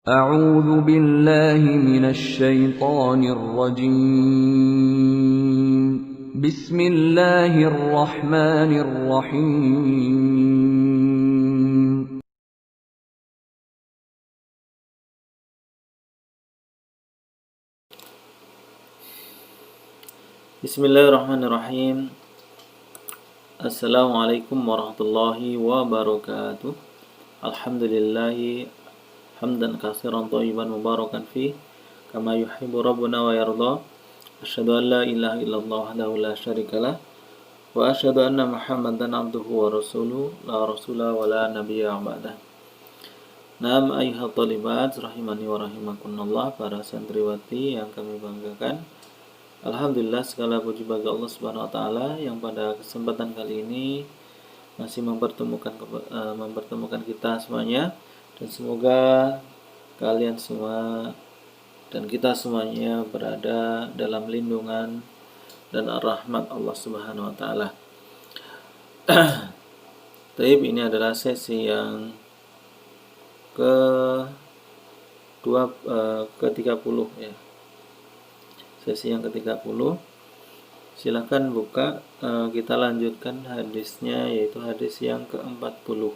أعوذ بالله من الشيطان الرجيم بسم الله الرحمن الرحيم Bismillahirrahmanirrahim. Assalamualaikum warahmatullahi wabarakatuh. Alhamdulillahi hamdan katsiran thayyiban mubarakan fi kama yuhibbu rabbuna wa yarda. Asyhadu an la ilaha illallah wahdahu la syarikalah wa asyhadu anna Muhammadan abduhu wa rasuluhu la rasula wa la nabiyya ba'dah. Naam ayyuhat thalibat rahimani wa rahimakumullah, para santriwati yang kami banggakan. Alhamdulillah, segala puji bagi Allah Subhanahu wa taala yang pada kesempatan kali ini masih mempertemukan kita semuanya, dan semoga kalian semua dan kita semuanya berada dalam lindungan dan rahmat Allah Subhanahu wa taala. Taib, ini adalah sesi yang ke-30 ya. Sesi yang ke-30. Silakan buka, kita lanjutkan hadisnya, yaitu hadis yang ke-40.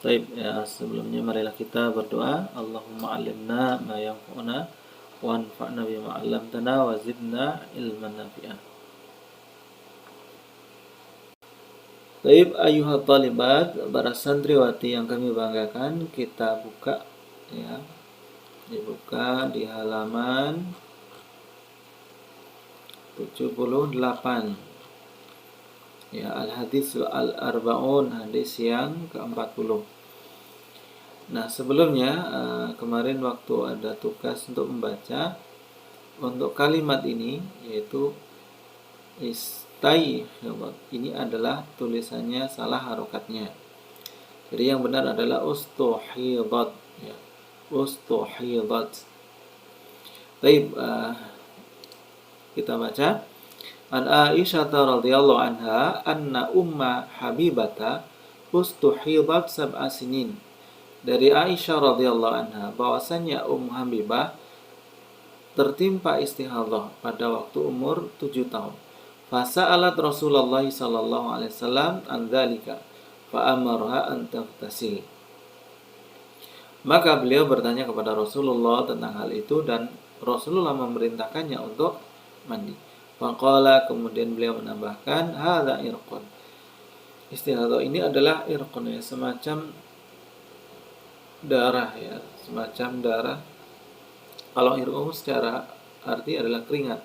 Baik ya, sebelumnya marilah kita berdoa. Allahumma 'allimna ma yanfa'una wa anfa'na bima 'allamtana wa zidna ilman nafi'ah. Baik ayyuhat thalibat, para santriwati yang kami banggakan, kita buka ya. Dibuka di halaman 78 ya, al-hadis al-arba'un, hadis yang ke-40. Nah, sebelumnya kemarin waktu ada tugas untuk membaca untuk kalimat ini, yaitu istayhibat, ini adalah tulisannya salah harokatnya. Jadi yang benar adalah ustuhidat ya. Ustuhidat. Baik, kita baca. An Aisyah radhiyallahu anha anna umma Habibata ustuhidat sab'a sinin. Dari Aisyah radhiyallahu anha bahwasanya Habibah tertimpa istihadah pada waktu umur 7 tahun. Fasa'alat Rasulullah sallallahu alaihi wasallam an dzalika fa amarha an taghtasil. Maka beliau bertanya kepada Rasulullah tentang hal itu, dan Rasulullah memerintahkannya untuk mandi. Faqala, kemudian beliau menambahkan, hadza irqun. Istihadah ini adalah irqun ya, semacam darah ya, semacam darah. Kalau irqun secara arti adalah keringat,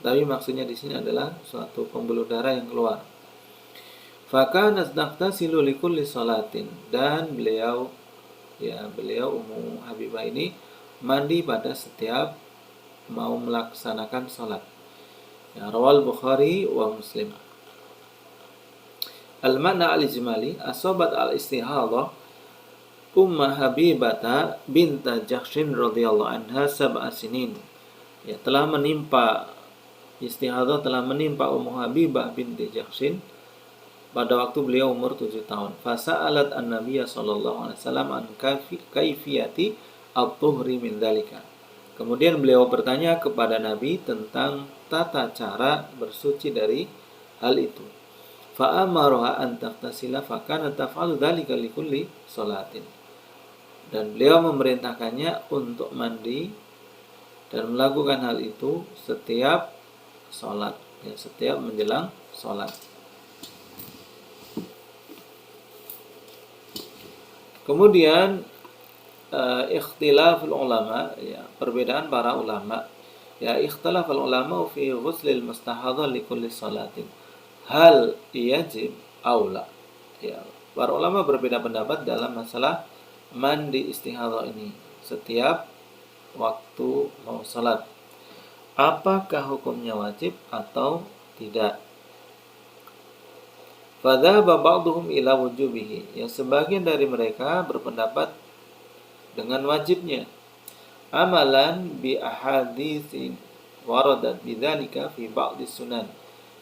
tapi maksudnya di sini adalah suatu pembuluh darah yang keluar. Fakanat taghtasilu likulli salatin, dan beliau Ummu Habibah ini mandi pada setiap mau melaksanakan sholat. Ya, rawal Bukhari wa Muslim. Al-makna al-ijmali, asobat al-istihadah Umma Habibata binta Jahshin radhiyallahu anha sab'a sinin. Ya, telah menimpa Ummu Habibah binti Jahshin pada waktu beliau umur 7 tahun. Fasa'alat an-nabiyya sallallahu alaihi wasallam an kaifiyati at-tuhri min dzalika. Kemudian beliau bertanya kepada Nabi tentang tata cara bersuci dari hal itu. Fa amaraha an taghtasila fa kanat taf'alu dzalika li kulli salatin. Dan beliau memerintahkannya untuk mandi dan melakukan hal itu setiap salat, ya, setiap menjelang salat. Kemudian ikhtilaful ulama, ya, perbedaan para ulama. Ya, ikhtilaful ulama fi ghuslil mustahadhah li kulli salatin. Hal yajib aw la. Ya, para ulama berbeda pendapat dalam masalah mandi istihadah ini setiap waktu mau salat. Apakah hukumnya wajib atau tidak? Fadhaba ba'dhum ila wujubihi. Yang sebagian dari mereka berpendapat dengan wajibnya. Amalan bi ahaditsin waradat bidzalika fi ba'dhi sunan.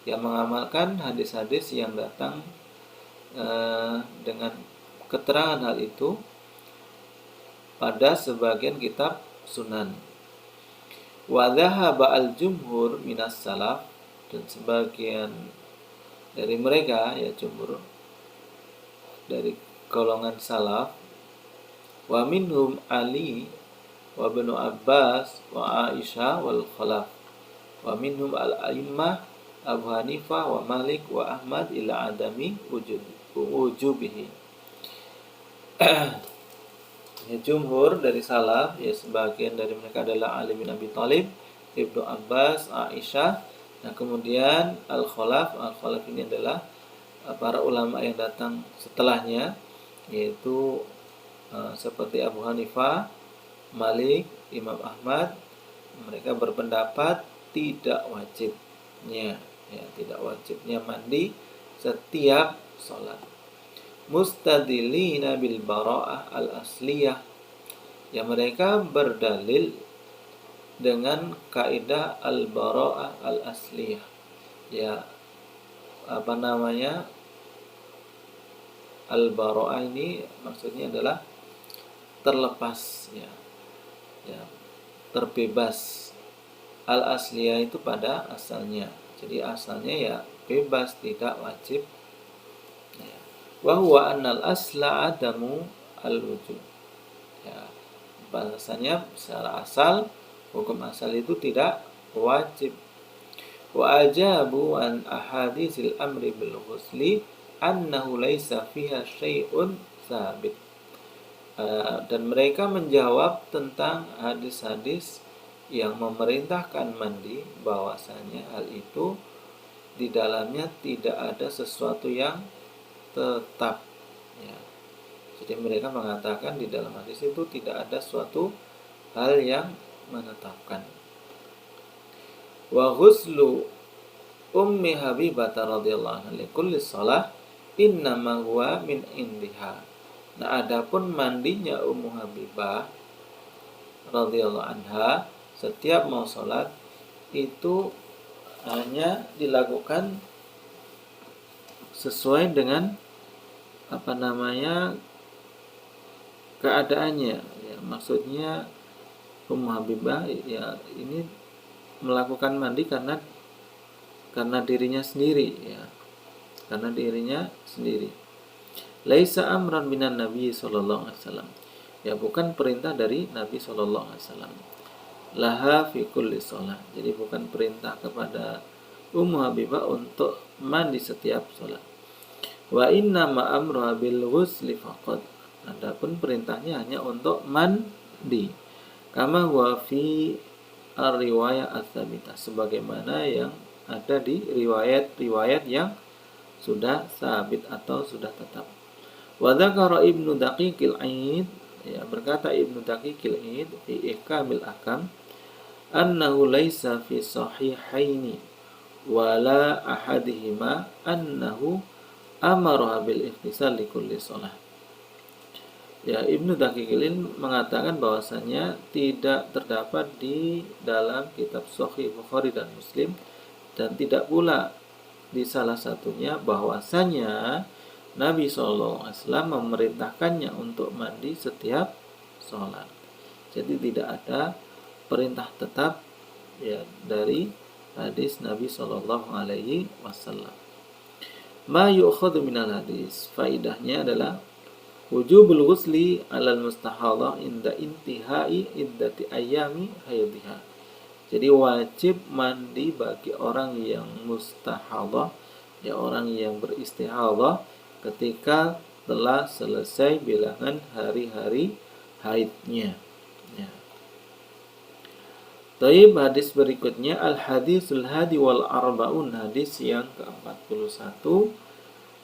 Yang mengamalkan hadis-hadis yang datang dengan keterangan hal itu pada sebagian kitab sunan. Wa dhahaba al-jumhur minas salaf, dan sebagian dari mereka, ya jumhur dari golongan salaf, wa minhum Ali wa Ibnu Abbas wa Aisyah wal Khalaf, wa minhum al-a'immah Abu Hanifah wa Malik wa Ahmad ila adami wujubihi. Ya, jumhur dari salaf, ya sebagian dari mereka adalah Ali bin Abi Thalib, Ibnu Abbas, Aisyah. Nah, kemudian al-Khalaf ini adalah para ulama yang datang setelahnya, yaitu seperti Abu Hanifah, Malik, Imam Ahmad. Mereka berpendapat tidak wajibnya mandi setiap sholat. Mustadilina bil bara'ah al-asliyah, ya mereka berdalil dengan kaidah al-bara'ah al-asliyah. Ya, al-bara'ah ini maksudnya adalah terlepas, ya terbebas. Al-asliyah itu pada asalnya. Jadi asalnya ya bebas, tidak wajib. Wa huwa annal asla adamu al-wujub. Ya, bahasanya secara asal, hukum asal itu tidak wajib. Wa ajabu an ahaditsil amri bil ghusli annahu laisa fiha syai'un tsabit. Dan mereka menjawab tentang hadis-hadis yang memerintahkan mandi, bahwasanya hal itu di dalamnya tidak ada sesuatu yang tetap, ya. Jadi mereka mengatakan di dalam hadis itu tidak ada suatu hal yang menetapkan. Wa ghuslu ummi Habibah radhiyallahu anha li kulli shalah innama huwa min indiha. Nah, adapun mandinya Ummu Habibah radhiyallahu anha setiap mau sholat itu hanya dilakukan sesuai dengan keadaannya, ya, maksudnya Ummu Habibah ya ini melakukan mandi karena dirinya sendiri, ya, karena dirinya sendiri. Laisa amran minan Nabi sallallahu alaihi wasallam, ya bukan perintah dari Nabi sallallahu alaihi wasallam. Laha fi kulli shalah, jadi bukan perintah kepada Ummu Habibah untuk mandi setiap sholat. Wa inna ma amruha bil ghusli faqat, adapun perintahnya hanya untuk mandi. Kama huwa fi ar-riwayah ats-tsabitah, sebagaimana yang ada di riwayat-riwayat yang sudah sabit atau sudah tetap. Wa dzakara Ibnu Daqiqil Aid, ya berkata Ibnu Daqiqil Aid fi Ihkamil Ahkam, annahu laisa fi sahihaini wala ahadihima annahu amara bil ihtisal li kulli shalah. Ya, Ibnu Daqiqil mengatakan bahwasanya tidak terdapat di dalam kitab Sahih Bukhari dan Muslim, dan tidak pula di salah satunya bahwasanya Nabi SAW memerintahkannya untuk mandi setiap sholat. Jadi tidak ada perintah tetap, ya, dari hadis Nabi Shallallahu Alaihi Wasallam. Ma yu'khadhu minal hadis, faidahnya adalah wujubul ghusli alal mustahadah inda intihai iddati ayami haidhiha. Jadi wajib mandi bagi orang yang mustahadah, ya orang yang beristihadah, ketika telah selesai bilangan hari-hari haidnya, ya. Taib, hadis berikutnya al-hadisul hadi wal arba'un, hadis yang ke-41.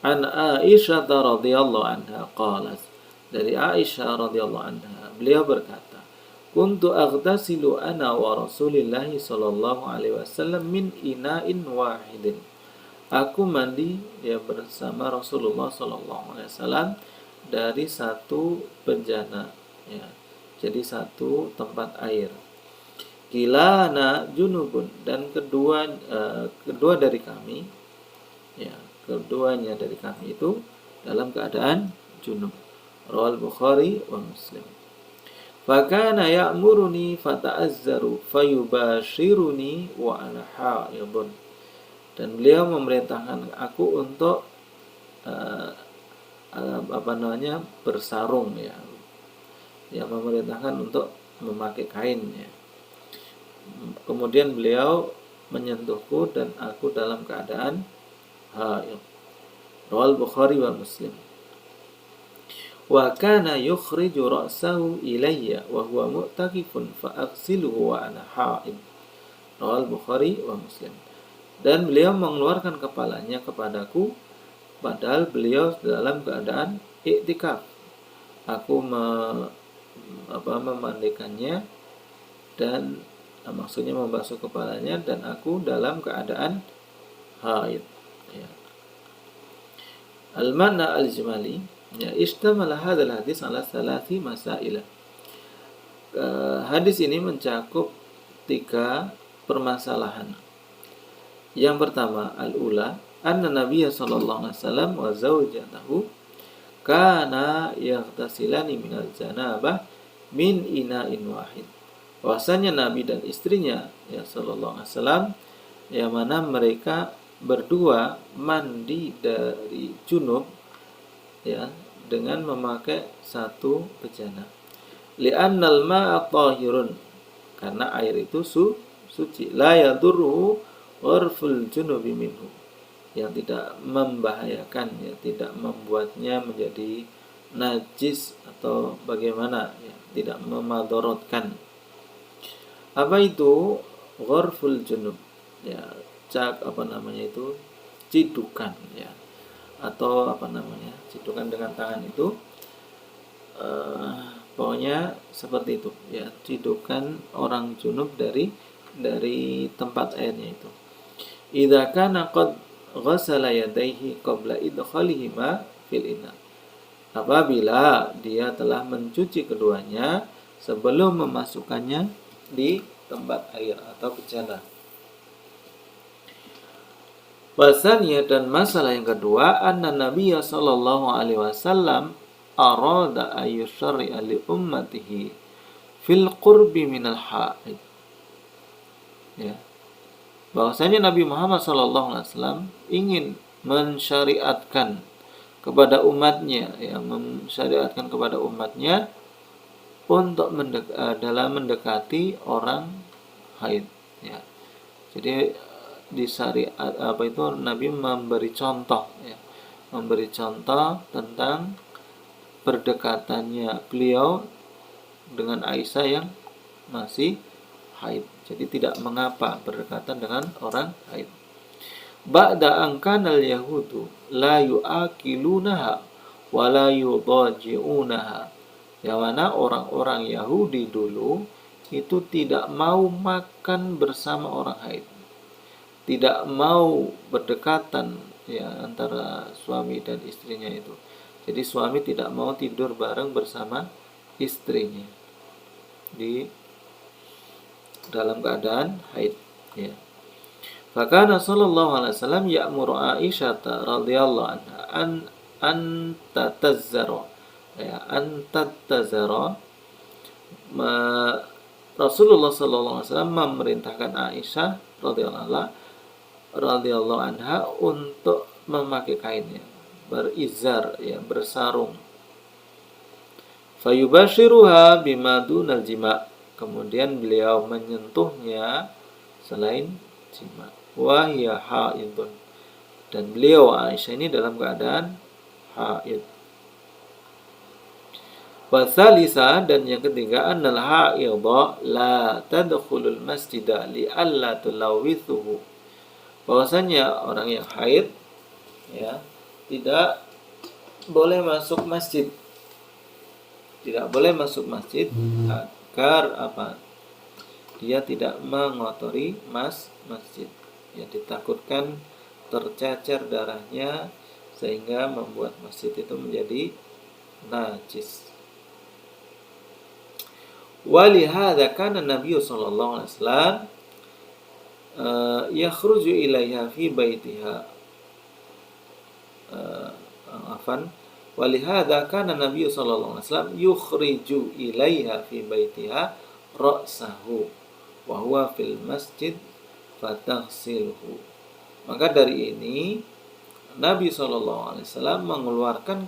An Aisyah radhiyallahu anha qalat, dari Aisyah radhiyallahu anha, beliau berkata, kuntu aghtasilu ana wa Rasulillah sallallahu alaihi wasallam min ina'in wahidin. Aku mandi, ya, bersama Rasulullah sallallahu alaihi wasallam dari satu bejana, ya. Jadi satu tempat air. Kilana junubun, dan kedua dari kami, ya, keduanya dari kami itu dalam keadaan junub. Rawal Bukhari wa Muslim. Fakana ya'muruni fata'azzaru fayubashiruni wa ana haidun. Dan beliau memerintahkan aku untuk bersarung ya. Ya, memerintahkan untuk memakai kain ya. Kemudian beliau menyentuhku dan aku dalam keadaan haid. Rawal Bukhari wa Muslim. Wa kana yukhriju ra'sahu ilayya wa huwa mu'takifun fa aghsiluhu wa ana haid. Rawal Bukhari wa Muslim. Dan beliau mengeluarkan kepalanya kepadaku padahal beliau dalam keadaan iktikaf. Aku memandikannya dan maksudnya membasuh kepalanya dan aku dalam keadaan haid ya. Al-Mana al-Jimali ya, istamala hadzal hadis ala salati masailah. Hadis ini mencakup 3 permasalahan. Yang pertama, al-ula anna Nabiya sallallahu alaihi wasallam wa zaujatahu kana yaghtasilani minal janabah min ina'in wahid. Bahwasanya Nabi dan istrinya ya sallallahu alaihi wasallam yang mana mereka berdua mandi dari junub ya dengan memakai satu bejana. Li'annal ma'a tahirun, karena air itu suci. La yadurruhu urful junubi minhu, yang tidak membahayakan ya, tidak membuatnya menjadi najis atau bagaimana ya, tidak memadorotkan. Apa itu ghurful junub ya, cidukan ya, atau cidukan dengan tangan itu pokoknya seperti itu ya, cidukan orang junub dari tempat airnya itu. Idza kana qad ghassala yadayhi qabla idkhalihima fil ina, apabila dia telah mencuci keduanya sebelum memasukkannya di tempat air atau bejana. Wasaniyah, dan masalah yang kedua, anna Nabiya sallallahu alaihi wasallam arada ayyusyari'a li ummatihi fil qurbi minal haid ya, bahwasanya Nabi Muhammad sallallahu alaihi wasallam ingin mensyariatkan kepada umatnya ya, untuk dalam mendekati orang haid ya. Jadi di syariat Nabi memberi contoh tentang berdekatannya beliau dengan Aisyah yang masih haid. Jadi tidak mengapa berdekatan dengan orang haid. Ba'da an kana al-yahudu la yu'akilunaha wa la yudaji'unaha, yang mana orang-orang Yahudi dulu itu tidak mau makan bersama orang haid, tidak mau berdekatan ya antara suami dan istrinya itu. Jadi suami tidak mau tidur bareng bersama istrinya di dalam keadaan haid ya. Fakana sallallahu alaihi wasallam ya'muru Aisyah radhiyallahu anha an tatazzara ya, Rasulullah sallallahu alaihi wasallam memerintahkan Aisyah radhiyallahu anha untuk memakai kainnya, berizar ya, bersarung. Fayubashiruha bima dunal jima', kemudian beliau menyentuhnya selain jima'. Wa hiya haidun, dan beliau Aisyah ini dalam keadaan haid. Wasalisa, dan yang ketiga, annal haidha la tadkhulul masjida li alla tulawithuhu, bahwasanya orang yang haid ya tidak boleh masuk masjid, agar dia tidak mengotori masjid ya, ditakutkan tercecer darahnya sehingga membuat masjid itu menjadi najis. Walihada kana Nabi sallallahu alaihi wasallam yakhruju ilaiha fi baitiha Walihada kana Nabi sallallahu alaihi wasallam yukhriju ilaiha fi baitiha ra'sahu wa huwa fil masjid fataghsilhu. Maka dari ini Nabi sallallahu alaihi wasallam mengeluarkan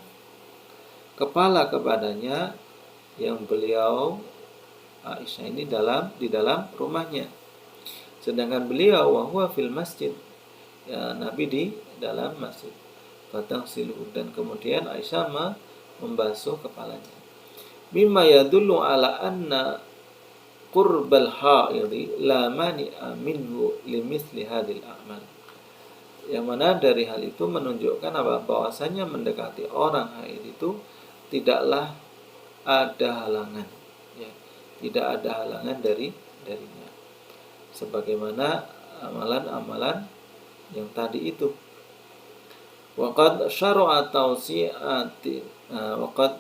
kepala kepadanya yang beliau Aisyah ini di dalam rumahnya. Sedangkan beliau wa huwa fil masjid, ya, Nabi di dalam masjid. Fataghsilhu, dan kemudian Aisyah membasuh kepalanya. Mimma yadullu ala anna qurbal haidhi la mani'a minhu limithli hadhil a'mal. Yang mana dari hal itu menunjukkan bahwasanya mendekati orang haid itu tidaklah ada halangan, ya, tidak ada halangan darinya. Sebagaimana amalan-amalan yang tadi itu. Waqad syara'a tawsi'ati waqad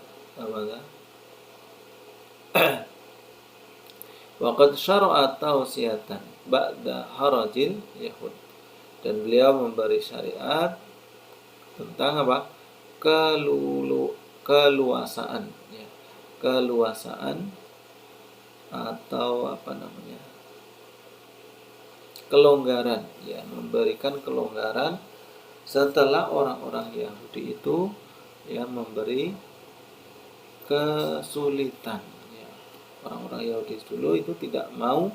syara'a tawsi'atan ba'da harajil yahud. Dan beliau memberi syariat tentang apa? Keluasaan, ya. Keluasaan atau kelonggaran, ya, memberikan kelonggaran setelah orang-orang Yahudi itu, ya, memberi kesulitan, ya. Orang-orang Yahudi dulu itu tidak mau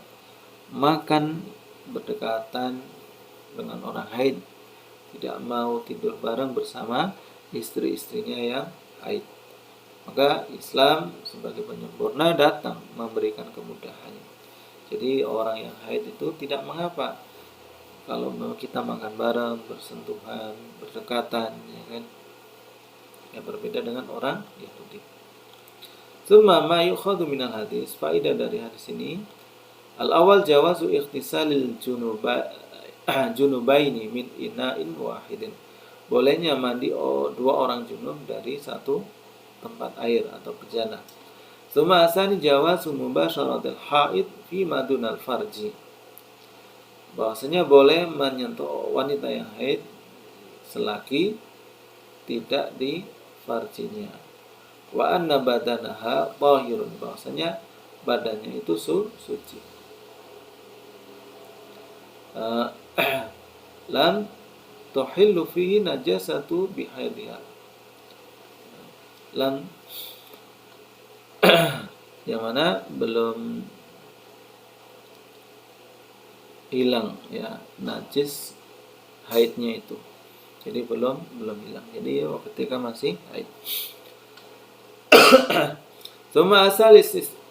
makan berdekatan dengan orang haid, tidak mau tidur bareng bersama istri-istrinya yang haid. Maka Islam sebagai penyempurna datang memberikan kemudahan. Jadi orang yang haid itu tidak mengapa kalau kita makan bareng, bersentuhan, berdekatan, ya kan? Ya, berbeda dengan orang Yahudi. Tsumma ma yukhadhu minal hadis, faedah dari hadis ini, al-awwal jawazu ikhtisalil junubaini min ina'in wahidin. Bolehnya mandi dua orang junub dari satu tempat air atau bejana. Tsumma asani jawazu mubasyaratil haid fi madunal farji. Bahwasanya boleh menyentuh wanita yang haid selagi tidak di farjinya. Wa anna badanaha tahirun, bahwasanya badannya itu suci. Lam tuhillu fihi najasatu bihaidiha. Lam yang mana belum hilang, ya, najis haidnya itu. Jadi belum hilang. Jadi ketika masih haid. Tsumma asal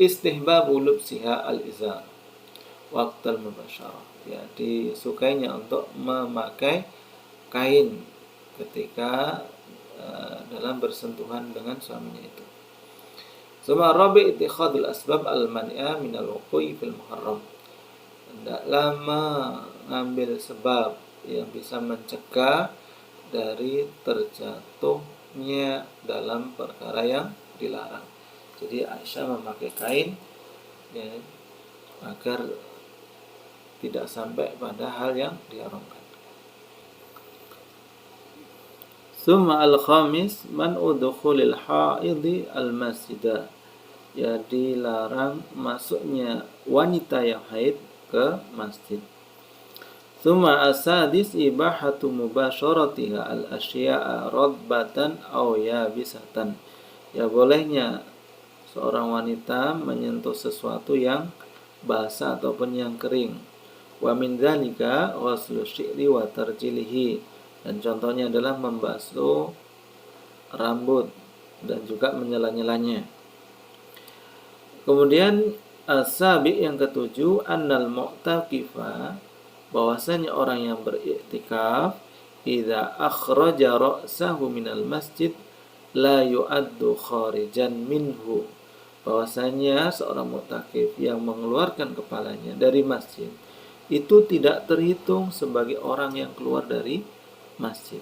istihbabu lubsiha al-izar waqtal mubasyarah. Ya, disukainya untuk memakai kain ketika dalam bersentuhan dengan suaminya itu. Tsumma rabi ittikhadul asbab al-mani'a min al-wuqu'i fil muharram. Hendaklah mengambil sebab yang bisa mencegah dari terjatuhnya dalam perkara yang dilarang. Jadi Aisyah memakai kain, ya, agar tidak sampai pada hal yang diharamkan. Summa al-khamis man udkhulil haidhi al-masjidah. Ya, dilarang masuknya wanita yang haid ke masjid. Summa asadis ibahatu mubasyaratiha al-asya'a radbatan aw yabisatan. Ya, bolehnya seorang wanita menyentuh sesuatu yang basah ataupun yang kering. Wa min dzalika ghuslu syi'ri wa tarjilihi. Dan contohnya adalah membasuh rambut dan juga menyela-nyelanya. Kemudian as-sabi yang ketujuh, annal mu'taqifa, bahwasanya orang yang beriktikaf, idza akhraja ra'sahu minal masjid la yu'addu kharijan minhu. Bahwasanya seorang mu'takif yang mengeluarkan kepalanya dari masjid itu tidak terhitung sebagai orang yang keluar dari masjid.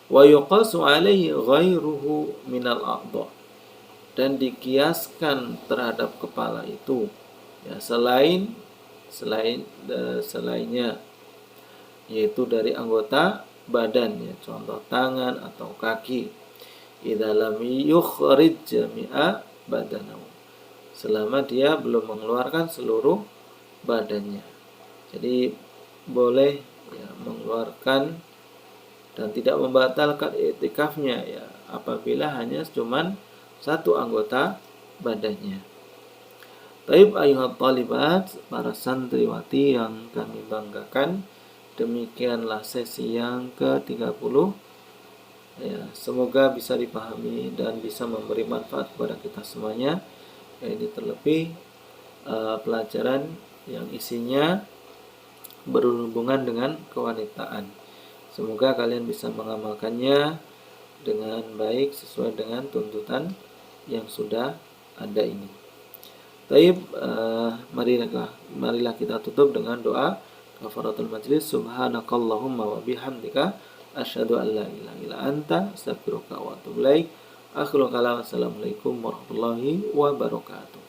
Wa yuqasu alaihi ghairuhu minal a'dha. Dan dikiaskan terhadap kepala itu, ya, selainnya, yaitu dari anggota badan, ya, contoh tangan atau kaki. idza lam yukhrij jami'a badanahu. Selama dia belum mengeluarkan seluruh badannya. Jadi boleh ya mengeluarkan dan tidak membatalkan iktikafnya ya apabila hanya cuman satu anggota badannya. Taib ayuhat talibat, para santriwati yang kami banggakan, demikianlah sesi yang ke-30. Ya, semoga bisa dipahami dan bisa memberi manfaat kepada kita semuanya. Ya, ini terlebih pelajaran yang isinya berhubungan dengan kewanitaan. Semoga kalian bisa mengamalkannya dengan baik sesuai dengan tuntutan yang sudah ada ini. Taib, marilah kita tutup dengan doa kafaratul majlis. Subhanakallahumma wa bihamdika asyhadu an la ilaha illa anta astaghfiruka wa atubu ilaik. Akhiru kalam, assalamualaikum warahmatullahi wabarakatuh.